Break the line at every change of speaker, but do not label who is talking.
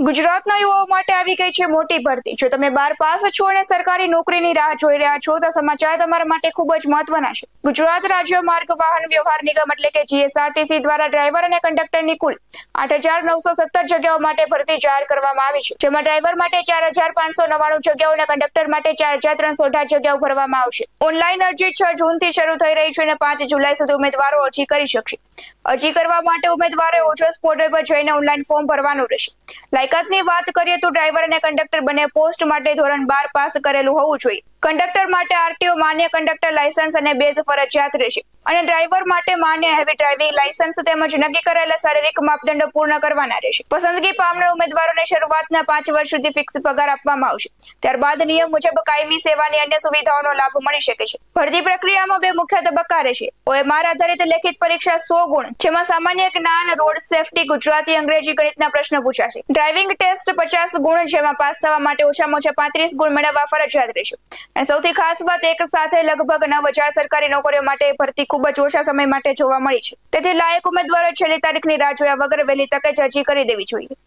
ગુજરાતના યુવાઓ માટે આવી ગઈ છે મોટી ભરતી। જો તમે 12 પાસ છો અને સરકારી નોકરીની રાહ જોઈ રહ્યા છો તો સમાચાર તમારા માટે ખૂબ જ મહત્વના છે। ગુજરાત રાજ્ય માર્ગ વાહન વ્યવહાર નિગમ એટલે કે જીએસઆરટીસી દ્વારા ડ્રાઈવર અને કંડક્ટરની કુલ 8,917 જગ્યાઓ માટે ભરતી જાહેર કરવામાં આવી છે, જેમાં ડ્રાઈવર માટે 4,599 જગ્યાઓ અને કંડક્ટર માટે 4,318 જગ્યાઓ ભરવામાં આવશે। ઓનલાઈન અરજી 6 જૂનથી શરૂ થઈ રહી છે અને 5 જુલાઈ સુધી ઉમેદવારો અરજી કરી શકશે। અરજી કરવા માટે ઉમેદવારોએ ઓજસ પોર્ટલ પર જઈને ઓનલાઈન ફોર્મ ભરવાનું રહેશે। લાયકાતની વાત કરીએ તો ડ્રાઈવર અને કંડક્ટર બંને પોસ્ટ માટે ધોરણ 12 પાસ કરેલું હોવું જોઈએ। કંડક્ટર માટે આરટીઓ માન્ય કંડક્ટર લાયસન્સ અને બેઝ ફરજિયાત રહેશે અને ડ્રાઈવર માટે માન્ય હેવી ડ્રાઇવિંગ લાયસન્સ તેમજ નક્કી કરેલા શારીરિક માપદંડો પૂર્ણ કરવાના રહેશે। પસંદગી પામનાર ઉમેદવારોને શરૂઆતના 5 વર્ષ સુધી ફિક્સ પગાર આપવામાં આવશે। ત્યારબાદ નિયમ મુજબ કાયમી સેવાની અન્ય સુવિધાઓનો લાભ મળી શકે છે। ભરતી પ્રક્રિયામાં 2 મુખ્ય તબક્કા રહેશે। ઓએમઆર આધારિત લેખિત પરીક્ષા 100 ગુણ, જેમાં સામાન્ય જ્ઞાન, રોડ સેફટી, ગુજરાતી, અંગ્રેજી, ગણિતના પ્રશ્નો પૂછાશે। ડ્રાઇવિંગ ટેસ્ટ 50 ગુણ, જેમાં પાસ થવા માટે ઓછામાં ઓછા 35 ગુણ મેળવવા ફરજિયાત રહેશે। અને સૌથી ખાસ વાત, એક સાથે લગભગ 9,000 સરકારી નોકરીઓ માટે ભરતી ખૂબ જ ઓછા સમય માટે જોવા મળી છે। તેથી લાયક ઉમેદવારો છેલ્લી તારીખની રાહ જોયા વગર વહેલી તકે જ અરજી કરી દેવી જોઈએ।